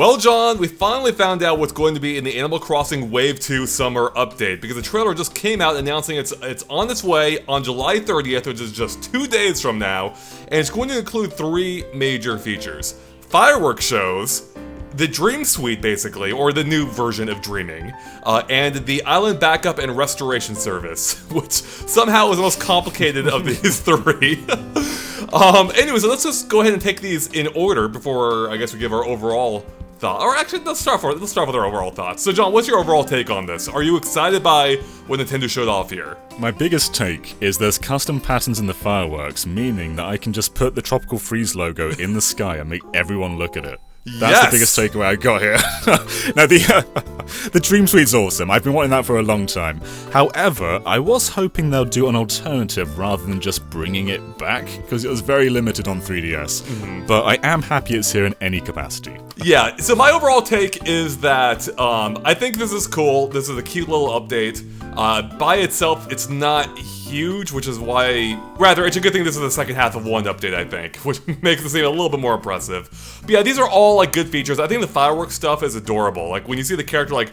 Well, John, we finally found out what's going to be in the Animal Crossing Wave 2 Summer Update, because the trailer just came out announcing it's on its way on July 30th, which is just 2 days from now, and it's going to include 3 major features. Fireworks shows, the Dream Suite, basically, or the new version of Dreaming, and the Island Backup and Restoration Service, which somehow is the most complicated of these 3. Anyway, so let's just go ahead and take these in order before I guess we give our overall thought. Or actually, let's start with our overall thoughts. So, John, what's your overall take on this? Are you excited by what Nintendo showed off here? My biggest take is there's custom patterns in the fireworks, meaning that I can just put the Tropical Freeze logo in the sky and make everyone look at it. That's the biggest takeaway I got here. Now, the Dream Suite's awesome. I've been wanting that for a long time. However, I was hoping they'll do an alternative rather than just bringing it back, because it was very limited on 3DS. Mm-hmm. But I am happy it's here in any capacity. Yeah, so my overall take is that I think this is cool. This is a cute little update. By itself, it's not huge, which is why... Rather, it's a good thing this is the second half of one update, I think, which makes it seem a little bit more impressive. But yeah, these are all, like, good features. I think the fireworks stuff is adorable. Like, when you see the character, like,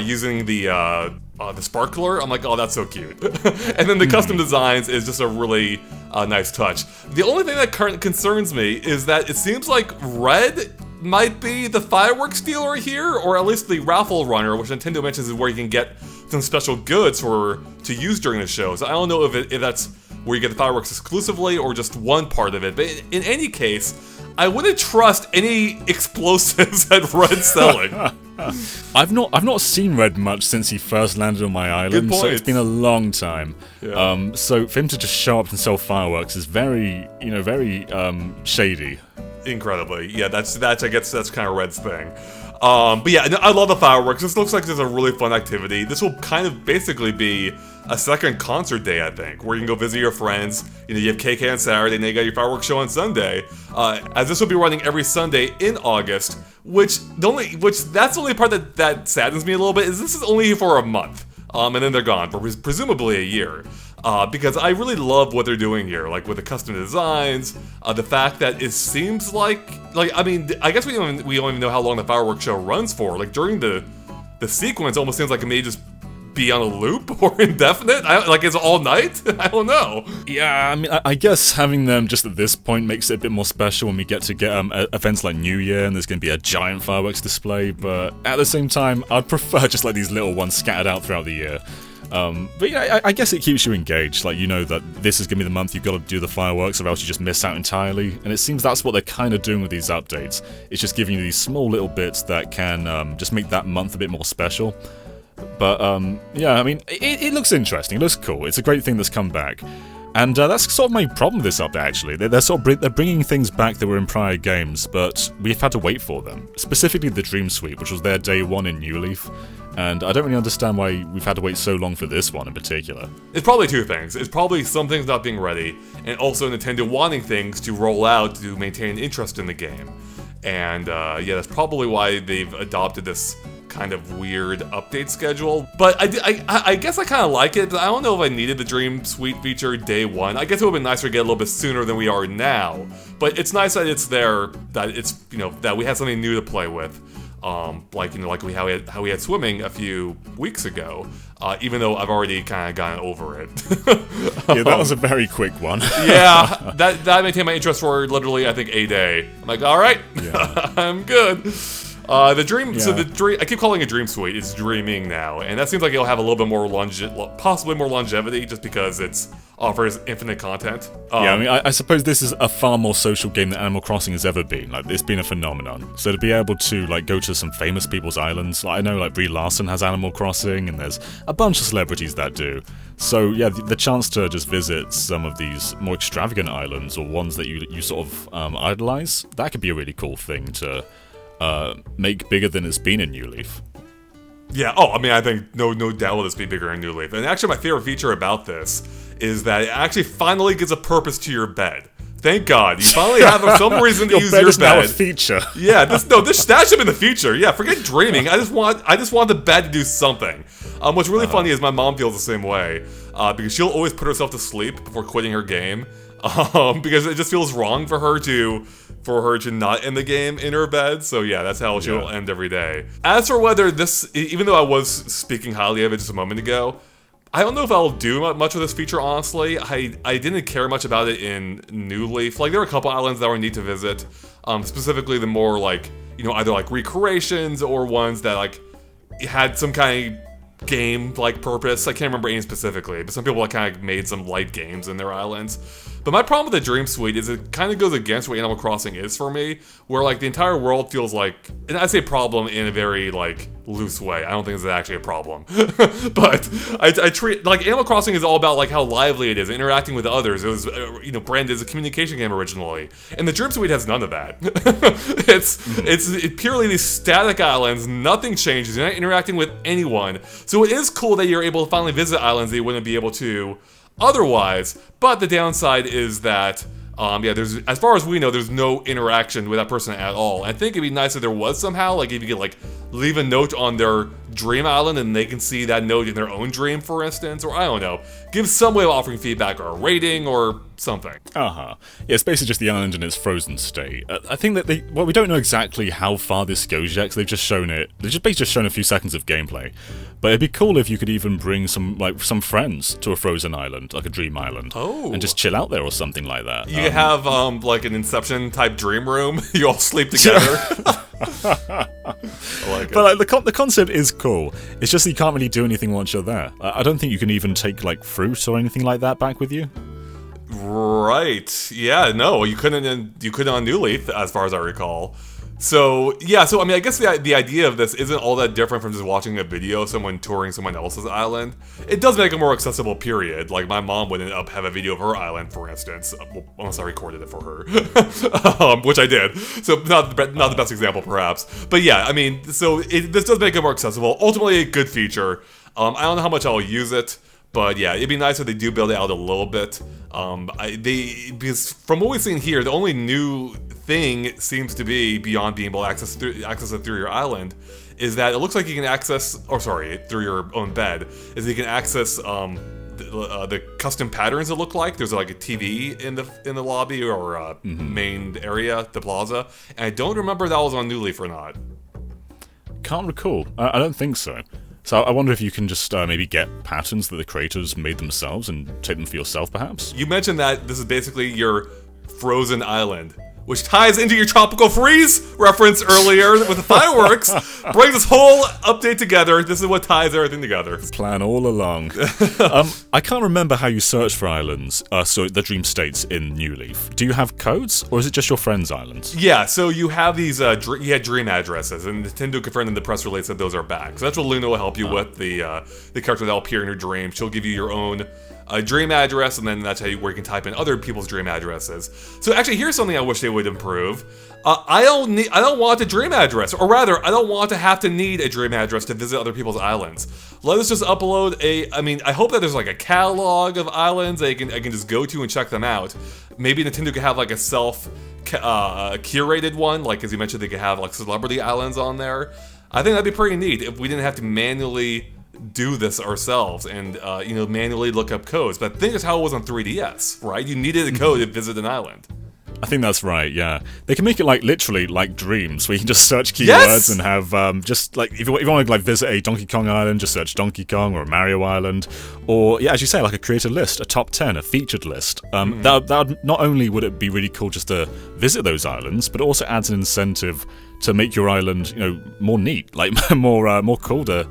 using the sparkler, I'm like, oh, that's so cute. And then the custom designs is just a really nice touch. The only thing that concerns me is that it seems like Red might be the fireworks dealer here, or at least the raffle runner, which Nintendo mentions is where you can get some special goods to use during the show. So I don't know if that's where you get the fireworks exclusively or just one part of it. But in any case, I wouldn't trust any explosives that Red's selling. I've not seen Red much since he first landed on my island, so it's been a long time. Yeah. So for him to just show up and sell fireworks is very shady. Incredibly, yeah. That's kind of Red's thing. But yeah, I love the fireworks. This looks like this is a really fun activity. This will kind of basically be a second concert day, I think, where you can go visit your friends. You know, you have KK on Saturday, and then you got your fireworks show on Sunday. As this will be running every Sunday in August, that's the only part that saddens me a little bit, is this is only for a month. And then they're gone for presumably a year. Because I really love what they're doing here, like with the custom designs, the fact that it seems like I mean, I guess we don't even know how long the fireworks show runs for. Like during the sequence, almost seems like it may just be on a loop or indefinite. Like it's all night. I don't know. Yeah, I mean, I guess having them just at this point makes it a bit more special when we get events like New Year and there's going to be a giant fireworks display. But at the same time, I'd prefer just like these little ones scattered out throughout the year. But yeah, I guess it keeps you engaged. Like, you know that this is going to be the month you've got to do the fireworks, or else you just miss out entirely. And it seems that's what they're kind of doing with these updates. It's just giving you these small little bits that can just make that month a bit more special. But yeah, I mean, it looks interesting. It looks cool. It's a great thing that's come back. And that's sort of my problem with this update, actually. They're bringing things back that were in prior games, but we've had to wait for them. Specifically the Dream Suite, which was there day one in New Leaf. And I don't really understand why we've had to wait so long for this one in particular. It's probably two things. It's probably some things not being ready, and also Nintendo wanting things to roll out to maintain interest in the game. And yeah, that's probably why they've adopted this kind of weird update schedule. But I guess I kind of like it, but I don't know if I needed the Dream Suite feature day one. I guess it would have been nicer to get a little bit sooner than we are now. But it's nice that it's there, that it's, you know, that we had something new to play with. Like how we had swimming a few weeks ago, even though I've already kind of gotten over it. Yeah, that was a very quick one. Yeah, that maintained my interest for literally, I think, a day. I'm like, all right, yeah. I'm good. The Dream, yeah. So the Dream, I keep calling it Dream Suite. It's Dreaming now, and that seems like it'll have a little bit more possibly more longevity, just because it offers infinite content. Yeah, I mean, I suppose this is a far more social game than Animal Crossing has ever been. Like, it's been a phenomenon. So to be able to like go to some famous people's islands, like, I know like Brie Larson has Animal Crossing, and there's a bunch of celebrities that do. So yeah, the chance to just visit some of these more extravagant islands, or ones that you sort of idolize, that could be a really cool thing to make bigger than it's been in New Leaf. Yeah, I mean, I think no doubt will this be bigger in New Leaf. And actually, my favorite feature about this is that it actually finally gives a purpose to your bed. Thank God, you finally have some reason to use your bed. Is now a feature. Yeah, that should be the feature. Yeah, forget dreaming. I just want the bed to do something. What's really funny is my mom feels the same way, because she'll always put herself to sleep before quitting her game, because it just feels wrong for her to for her to not end the game in her bed. So yeah, that's how she'll end every day. As for whether this, even though I was speaking highly of it just a moment ago, I don't know if I'll do much of this feature, honestly. I didn't care much about it in New Leaf. Like, there were a couple islands that were neat to visit. Specifically the more, like, you know, either, like, recreations or ones that, like, had some kind of game-like purpose. I can't remember any specifically, but some people, like, kind of made some light games in their islands. But my problem with the Dream Suite is it kind of goes against what Animal Crossing is for me, where, like, the entire world feels like, and I say problem in a very, like, loose way. I don't think this is actually a problem. But I treat, like, Animal Crossing is all about, like, how lively it is, interacting with others. It was, you know, branded as a communication game originally. And the Dream Suite has none of that. It's purely these static islands, nothing changes, you're not interacting with anyone. So it is cool that you're able to finally visit islands that you wouldn't be able to otherwise, but the downside is that, there's, as far as we know, there's no interaction with that person at all. I think it'd be nice if there was somehow, like, if you could, like, leave a note on their dream island and they can see that note in their own dream, for instance, or I don't know, give some way of offering feedback or a rating or something. Yeah, it's basically just the island in its frozen state. I think that we don't know exactly how far this goes yet, because they've just shown it. They've just basically shown a few seconds of gameplay. But it'd be cool if you could even bring some friends to a frozen island, like a dream island, and just chill out there or something like that. You could have like an Inception type dream room. You all sleep together. I like it. But like, the concept is cool. It's just that you can't really do anything once you're there. I don't think you can even take like fruit or anything like that back with you. Right. Yeah, no, you couldn't on New Leaf, as far as I recall. So, yeah, so I mean, I guess the idea of this isn't all that different from just watching a video of someone touring someone else's island. It does make it more accessible, period. Like, my mom would end up have a video of her island, for instance, unless I recorded it for her, which I did. So, not the best example, perhaps. But yeah, I mean, so this does make it more accessible. Ultimately, a good feature. I don't know how much I'll use it. But yeah, it'd be nice if they do build it out a little bit. Because from what we've seen here, the only new thing seems to be, beyond being able to access it through your island, is that it looks like you can access, through your own bed, is that you can access the custom patterns that look like. There's like a TV in the lobby or main area, the plaza, and I don't remember if that was on New Leaf or not. Can't recall. I don't think so. So I wonder if you can just maybe get patterns that the creators made themselves and take them for yourself, perhaps? You mentioned that this is basically your frozen island, which ties into your Tropical Freeze reference earlier with the fireworks, brings this whole update together. This is what ties everything together. Plan all along. I can't remember how you search for islands, so the dream states in New Leaf. Do you have codes, or is it just your friend's islands? Yeah, so you have these, you had dream addresses, and Nintendo confirmed in the press release that those are back. So that's what Luna will help you with, the character that'll appear in your dream. She'll give you your own dream address, and then that's where you can type in other people's dream addresses. So actually, here's something I wish they would improve. I don't want a dream address, or rather, I don't want to have to need a dream address to visit other people's islands. Let us just upload I hope that there's like a catalog of islands that I can just go to and check them out. Maybe Nintendo could have like a curated one, like as you mentioned, they could have like celebrity islands on there. I think that'd be pretty neat if we didn't have to manually do this ourselves and manually look up codes. But I think that's how it was on 3DS, right? You needed a code to visit an island. I think that's right, yeah. They can make it like literally like Dreams, where you can just search keywords and have just like if you want to like visit a Donkey Kong island, just search Donkey Kong or a Mario island, or yeah, as you say, like a creator list, a top 10, a featured list. That not only would it be really cool just to visit those islands, but it also adds an incentive to make your island, more neat, like more cool to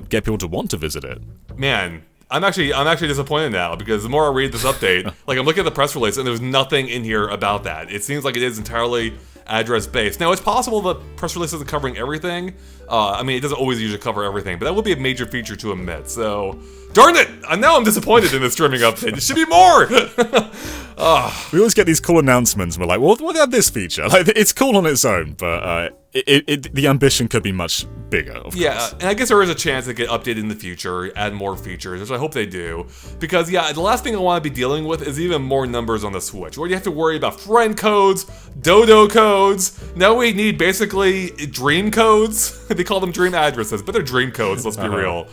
get people to want to visit it. Man, I'm actually disappointed now, because the more I read this update, like I'm looking at the press release and there's nothing in here about that. It seems like it is entirely address based. Now, it's possible the press release isn't covering everything. It doesn't always usually cover everything, but that would be a major feature to omit. So, darn it! Now I'm disappointed in this streaming update. It should be more. We always get these cool announcements, and we're like, well, what about this feature? Like, it's cool on its own, but the ambition could be much bigger, of course. And I guess there is a chance it get updated in the future, add more features, which I hope they do. Because, the last thing I want to be dealing with is even more numbers on the Switch, where you have to worry about friend codes, dodo codes. Now we need basically dream codes. They call them dream addresses, but they're dream codes, let's be real.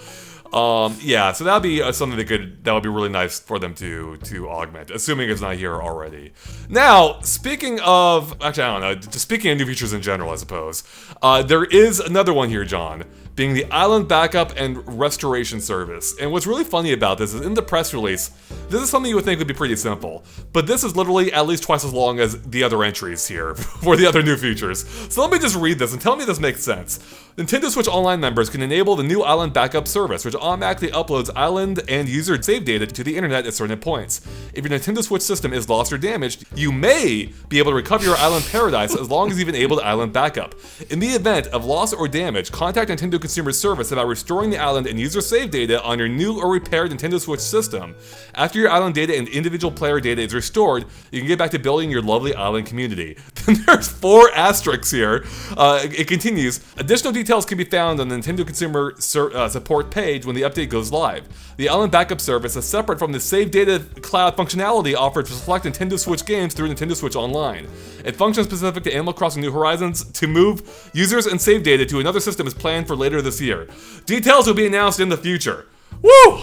Yeah, so that'd be something that would be really nice for them to augment, assuming it's not here already. Now, speaking of, actually, I don't know, just speaking of new features in general, I suppose, there is another one here, John, being the Island Backup and Restoration Service. And what's really funny about this is in the press release, this is something you would think would be pretty simple, but this is literally at least twice as long as the other entries here for the other new features. So let me just read this and tell me this makes sense. Nintendo Switch Online members can enable the new Island Backup service, which automatically uploads island and user save data to the internet at certain points. If your Nintendo Switch system is lost or damaged, you may be able to recover your island paradise as long as you've enabled Island Backup. In the event of loss or damage, contact Nintendo Consumer Service about restoring the island and user save data on your new or repaired Nintendo Switch system. After your island data and individual player data is restored, you can get back to building your lovely island community. Then there's 4 asterisks here. It continues. Additional details can be found on the Nintendo Consumer Support page when the update goes live. The Island Backup service is separate from the Save Data Cloud functionality offered for select Nintendo Switch games through Nintendo Switch Online. It functions specific to Animal Crossing New Horizons. To move users and save data to another system is planned for later this year. Details will be announced in the future. Woo!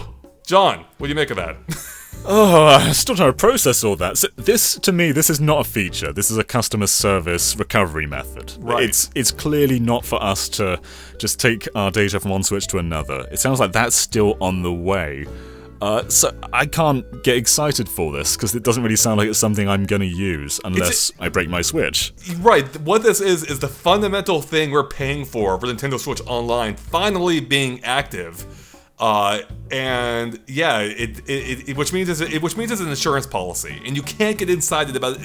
John, what do you make of that? Oh, I'm still trying to process all that. So to me, this is not a feature. This is a customer service recovery method. Right. It's clearly not for us to just take our data from one Switch to another. It sounds like that's still on the way. So I can't get excited for this, because it doesn't really sound like it's something I'm going to use unless I break my Switch. Right, what this is the fundamental thing we're paying for Nintendo Switch Online finally being active. And yeah, which means it's an insurance policy, and you can't get excited about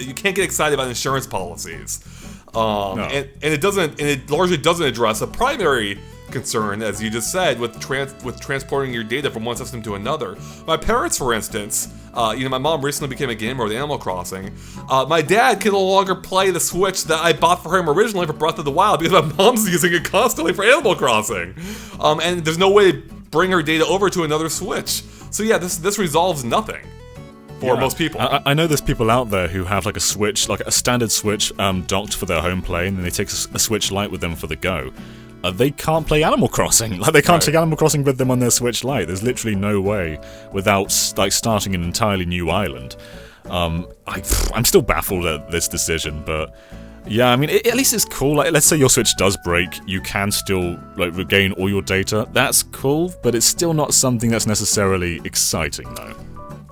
insurance policies. No. And it largely doesn't address a primary concern, as you just said, with transporting your data from one system to another. My parents, for instance, my mom recently became a gamer with Animal Crossing. My dad can no longer play the Switch that I bought for him originally for Breath of the Wild because my mom's using it constantly for Animal Crossing. And there's no way to bring her data over to another Switch. So yeah, this resolves nothing for most people. I know there's people out there who have like a Switch, like a standard Switch docked for their home play, and then they take a Switch Lite with them for the go. They can't play Animal Crossing. Like, they can't take Animal Crossing with them on their Switch Lite. There's literally no way without starting an entirely new island. I'm still baffled at this decision, but yeah, I mean, at least it's cool. Like, let's say your Switch does break, you can still regain all your data. That's cool, but it's still not something that's necessarily exciting, though.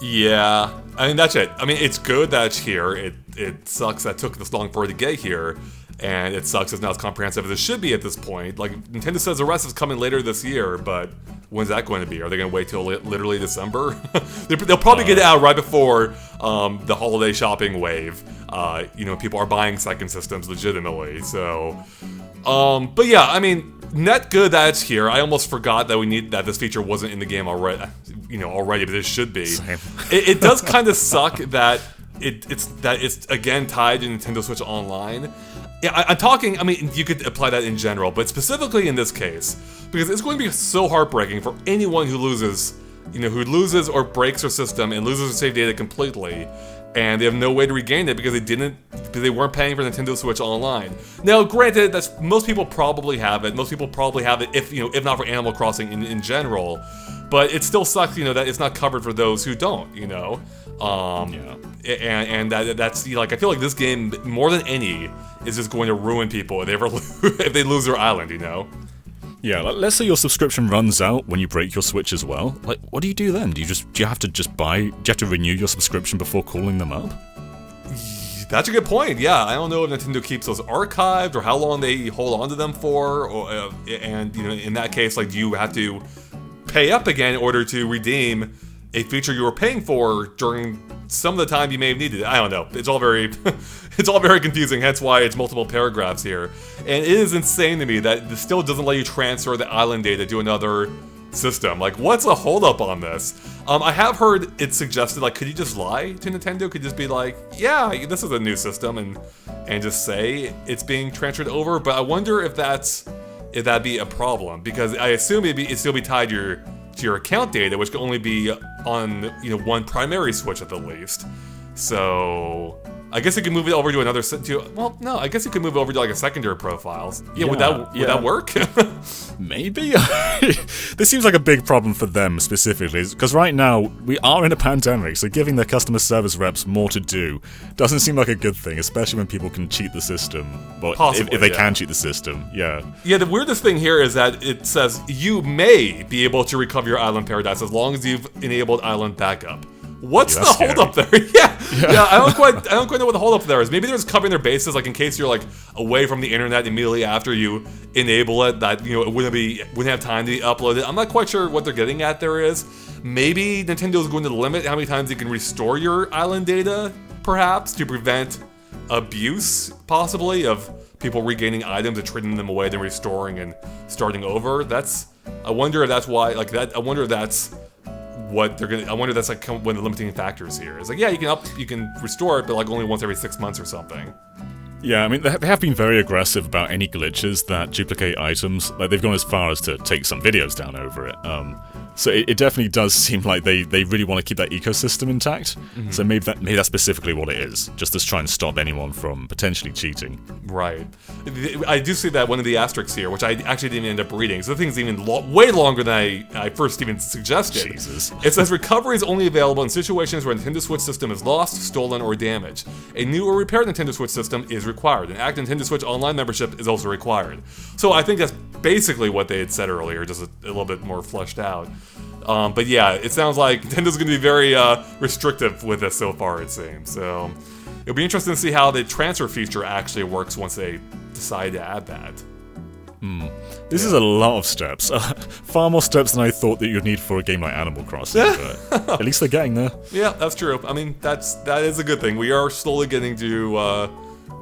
Yeah, I mean, that's it. I mean, it's good that it's here. It sucks that it took this long for it to get here. And it sucks it's not as comprehensive as it should be at this point. Like, Nintendo says the rest is coming later this year, but when's that going to be? Are they going to wait till literally December? They'll probably get it out right before the holiday shopping wave. People are buying second systems legitimately, so... but yeah, I mean, net good that it's here. I almost forgot that this feature wasn't in the game already, but it should be. Same. It does kind of suck that it's again tied to Nintendo Switch Online. Yeah, I'm talking, I mean, you could apply that in general, but specifically in this case, because it's going to be so heartbreaking for anyone who loses or breaks their system and loses their save data completely, and they have no way to regain it because they weren't paying for Nintendo Switch Online. Now, granted, most people probably have it. Most people probably have it if not for Animal Crossing in general, but it still sucks, that it's not covered for those who don't, Yeah. And that's I feel like this game more than any is just going to ruin people if they lose their island, Yeah, let's say your subscription runs out when you break your Switch as well. Like, what do you do then? Do you have to renew your subscription before calling them up? That's a good point. Yeah, I don't know if Nintendo keeps those archived or how long they hold on to them for, and in that case, do you have to pay up again in order to redeem a feature you were paying for during some of the time you may have needed it? I don't know. It's all very confusing, hence why it's multiple paragraphs here. And it is insane to me that this still doesn't let you transfer the island data to another system. What's the holdup on this? I have heard it suggested, could you just lie to Nintendo? Could you just be like, yeah, this is a new system, and just say it's being transferred over? But I wonder if that'd be a problem, because I assume it'd still be tied to your account data, which can only be on one primary Switch at the least. So I guess you can move it over to another well, no, I guess you could move it over to like a secondary profiles. Yeah, would that work? Maybe? This seems like a big problem for them specifically, because right now, we are in a pandemic, so giving their customer service reps more to do doesn't seem like a good thing, especially when people can cheat the system. Well, Possibly, if they can cheat the system, yeah. Yeah, the weirdest thing here is that it says you may be able to recover your island paradise as long as you've enabled island backup. What's the holdup there? Yeah, I don't quite know what the holdup there is. Maybe they're just covering their bases, like in case you're like away from the internet immediately after you enable it, that it wouldn't have time to be uploaded. I'm not quite sure what they're getting at. There is maybe Nintendo's going to limit how many times you can restore your island data, perhaps to prevent abuse, possibly of people regaining items and trading them away, then restoring and starting over. I wonder if that's why. Like that. I wonder if that's what they're gonna. I wonder if that's like one of the limiting factors here. It's like, yeah, you can restore it, but like only once every 6 months or something. Yeah, I mean, they have been very aggressive about any glitches that duplicate items. Like, they've gone as far as to take some videos down over it. So it definitely does seem like they really want to keep that ecosystem intact. Mm-hmm. So maybe that's specifically what it is, just to try and stop anyone from potentially cheating. Right. I do see that one of the asterisks here, which I actually didn't end up reading. So the thing's even way longer than I first even suggested. Jesus. It says recovery is only available in situations where a Nintendo Switch system is lost, stolen, or damaged. A new or repaired Nintendo Switch system is required. An active Nintendo Switch Online membership is also required. So I think that's basically what they had said earlier, just a little bit more fleshed out. But yeah, it sounds like Nintendo's going to be very restrictive with this so far, it seems. So it'll be interesting to see how the transfer feature actually works once they decide to add that. This is a lot of steps. Far more steps than I thought that you'd need for a game like Animal Crossing, but at least they're getting there. Yeah, that's true. I mean, that is a good thing. We are slowly getting to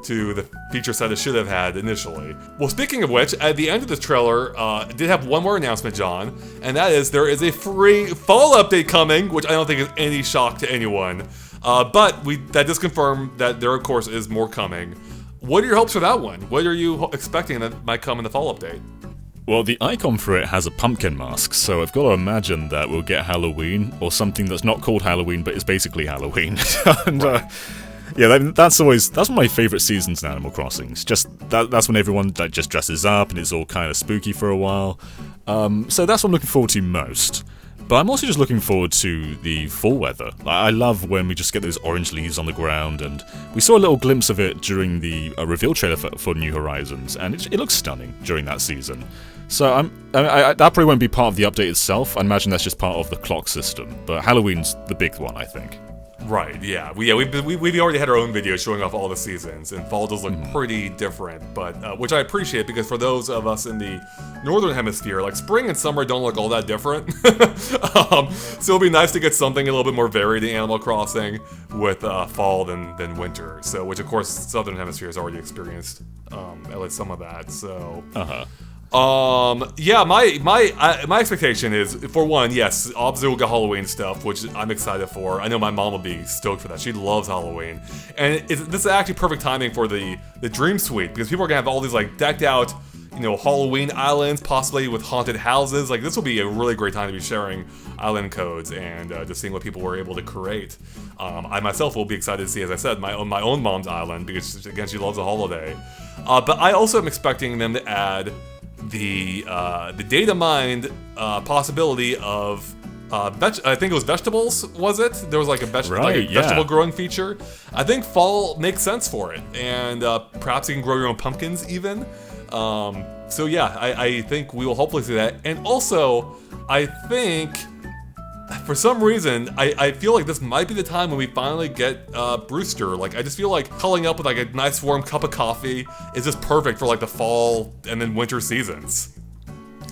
the feature set it should have had initially. Well, speaking of which, at the end of the trailer, it did have one more announcement, John, and that is there is a free fall update coming, which I don't think is any shock to anyone. But that does confirm that there, of course, is more coming. What are your hopes for that one? What are you expecting that might come in the fall update? Well, the icon for it has a pumpkin mask, so I've got to imagine that we'll get Halloween, or something that's not called Halloween, but is basically Halloween. And, yeah, that's one of my favourite seasons in Animal Crossing. That's when everyone just dresses up and it's all kind of spooky for a while. So that's what I'm looking forward to most. But I'm also just looking forward to the fall weather. I love when we just get those orange leaves on the ground, and we saw a little glimpse of it during the reveal trailer for New Horizons, and it looks stunning during that season. So that probably won't be part of the update itself. I imagine that's just part of the clock system. But Halloween's the big one, I think. Right, yeah. We've already had our own video showing off all the seasons, and fall does look pretty different, but which I appreciate, because for those of us in the northern hemisphere, like spring and summer don't look all that different. So it'll be nice to get something a little bit more varied in Animal Crossing with fall than winter. So, which of course southern hemisphere has already experienced at least some of that. So. Yeah, my expectation is, for one, yes, obviously we'll get Halloween stuff, which I'm excited for. I know my mom will be stoked for that. She loves Halloween. And this is actually perfect timing for the Dream Suite, because people are gonna have all these like decked out, Halloween islands, possibly with haunted houses. Like, this will be a really great time to be sharing island codes and just seeing what people were able to create. I myself will be excited to see, as I said, my own mom's island, because again, she loves the holiday. But I also am expecting them to add the data mined possibility of I think it was vegetables, was it? There was like a vegetable growing feature. I think fall makes sense for it, and perhaps you can grow your own pumpkins even. So yeah, I think we will hopefully see that. And also, I think for some reason, I feel like this might be the time when we finally get Brewster. Like, I just feel like culling up with like a nice warm cup of coffee is just perfect for like the fall and then winter seasons.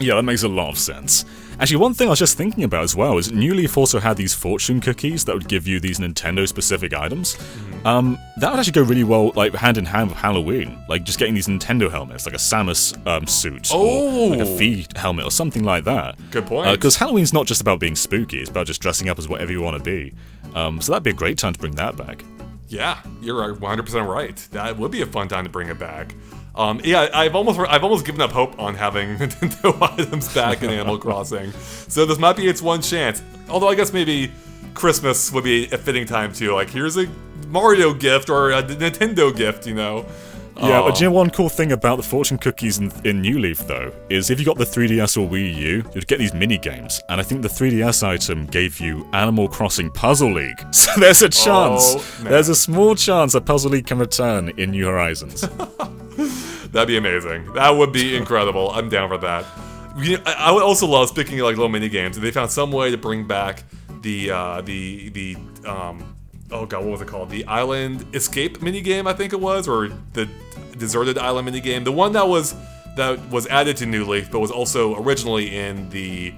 Yeah, that makes a lot of sense. Actually, one thing I was just thinking about as well is New Leaf also had these fortune cookies that would give you these Nintendo-specific items. That would actually go really well, like, hand in hand with Halloween. Like, just getting these Nintendo helmets, like a Samus suit, or like a Fi helmet, or something like that. Good point. Because Halloween's not just about being spooky, it's about just dressing up as whatever you want to be. So that'd be a great time to bring that back. Yeah, you're 100% right. That would be a fun time to bring it back. Yeah, I've almost given up hope on having Nintendo items back in Animal Crossing. So this might be its one chance. Although I guess maybe Christmas would be a fitting time too. Like, here's a Mario gift or a Nintendo gift, you know. Yeah, but do you know one cool thing about the fortune cookies in New Leaf, though, is if you got the 3DS or Wii U, you'd get these mini-games, and I think the 3DS item gave you Animal Crossing Puzzle League. So there's a chance, there's a small chance that Puzzle League can return in New Horizons. That'd be amazing. That would be incredible. I'm down for that. I would also love, speaking of like little mini-games, if they found some way to bring back the oh god, what was it called? The Island Escape minigame, I think it was, or the Deserted Island minigame. The one that was added to New Leaf, but was also originally in the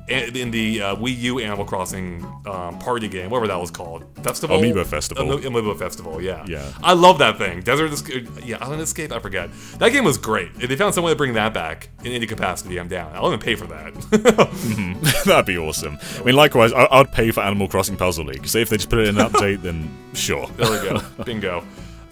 Wii U Animal Crossing party game, whatever that was called. Festival? Amiibo Festival. Amiibo Festival, yeah. Yeah. I love that thing. Island Escape, I forget. That game was great. If they found some way to bring that back in any capacity, I'm down. I'll even pay for that. That'd be awesome. I mean, likewise, I'd pay for Animal Crossing Puzzle League. So if they just put it in an update, then sure. There we go. Bingo.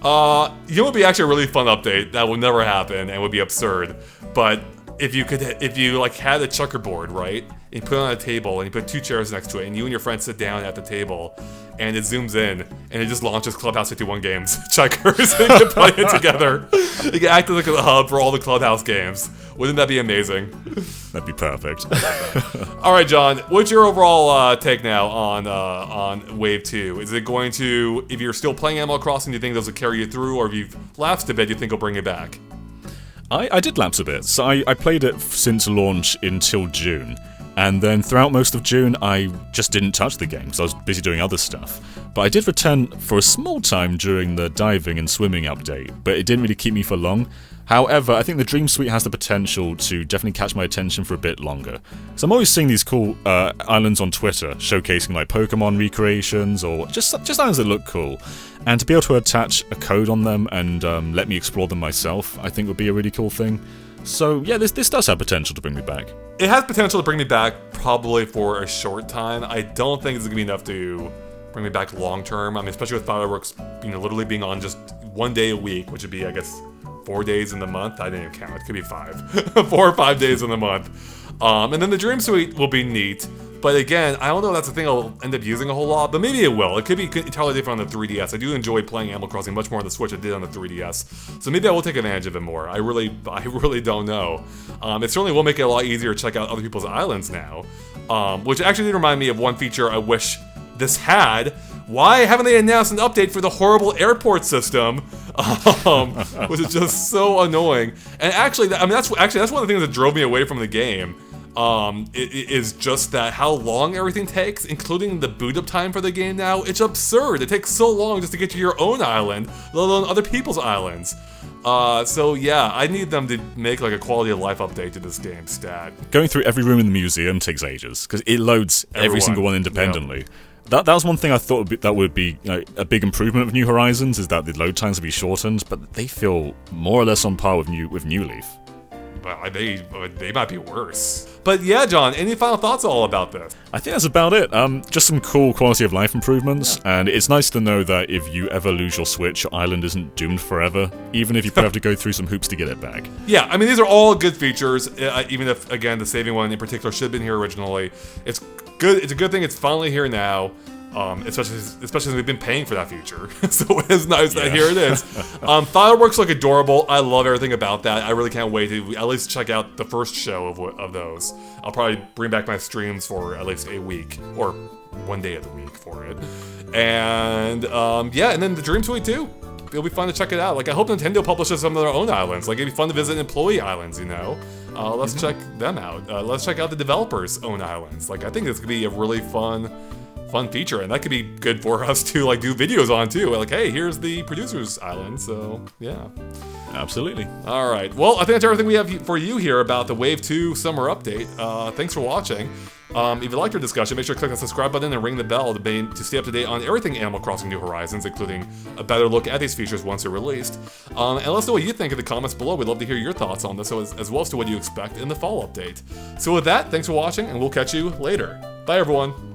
You know what would be actually a really fun update that would never happen and would be absurd, but if you like had a checkerboard, right? And you put it on a table and you put 2 chairs next to it and you and your friends sit down at the table and it zooms in and it just launches Clubhouse 51 games checkers and you can play it together. You can act as like a hub for all the Clubhouse games. Wouldn't that be amazing? That'd be perfect. All right, John, what's your overall take now on Wave 2? Is it going to, if you're still playing Animal Crossing, do you think those will carry you through, or if you've lapsed a bit, do you think it'll bring it back? I did lapse a bit, so I played it since launch until June, and then throughout most of June I just didn't touch the game because I was busy doing other stuff. But I did return for a small time during the diving and swimming update, but it didn't really keep me for long. However, I think the Dream Suite has the potential to definitely catch my attention for a bit longer. So I'm always seeing these cool islands on Twitter showcasing like Pokemon recreations or just islands that look cool. And to be able to attach a code on them and let me explore them myself, I think would be a really cool thing. So yeah, this does have potential to bring me back. It has potential to bring me back probably for a short time. I don't think it's going to be enough to bring me back long term. I mean, especially with Fireworks, literally being on just 1 day a week, which would be, I guess, 4 days in the month. I didn't even count. It could be 5. 4 or 5 days in the month. And then the Dream Suite will be neat. But again, I don't know if that's the thing I'll end up using a whole lot, but maybe it will. It could be entirely different on the 3DS. I do enjoy playing Animal Crossing much more on the Switch than I did on the 3DS. So maybe I will take advantage of it more. I really don't know. It certainly will make it a lot easier to check out other people's islands now. Which actually did remind me of one feature I wish this had. Why haven't they announced an update for the horrible airport system? Which is just so annoying. And actually, that's one of the things that drove me away from the game. It is just that how long everything takes, including the boot up time for the game now. It's absurd. It takes so long just to get to your own island, let alone other people's islands. So yeah, I need them to make like a quality of life update to this game stat. Going through every room in the museum takes ages because it loads every single one independently. Yep. That was one thing I thought would be a big improvement of New Horizons, is that the load times would be shortened, but they feel more or less on par with New Leaf. But they might be worse. But yeah, John, any final thoughts all about this? I think that's about it. Just some cool quality of life improvements, and it's nice to know that if you ever lose your Switch, your island isn't doomed forever, even if you probably have to go through some hoops to get it back. Yeah, I mean, these are all good features, even if, again, the saving one in particular should have been here originally. It's good. It's a good thing it's finally here now. Especially as we've been paying for that feature. So it's nice that here it is. Fireworks look adorable. I love everything about that. I really can't wait to at least check out the first show of those. I'll probably bring back my streams for at least a week, or 1 day of the week for it. And yeah, and then the Dream Suite too. It'll be fun to check it out. Like, I hope Nintendo publishes some of their own islands. Like, it'd be fun to visit employee islands, Let's check them out. Let's check out the developers' own islands. Like, I think this could be a really fun feature, and that could be good for us to like do videos on too. Like, hey, here's the producer's island. So yeah, absolutely. All right, well, I think that's everything we have for you here about the Wave 2 summer update. Thanks for watching. If you liked our discussion, make sure to click the subscribe button and ring the bell to stay up to date on everything Animal Crossing New Horizons, including a better look at these features once they're released. And let us know what you think in the comments below. We'd love to hear your thoughts on this, as well as to what you expect in the fall update. So with that, thanks for watching, and we'll catch you later. Bye, everyone.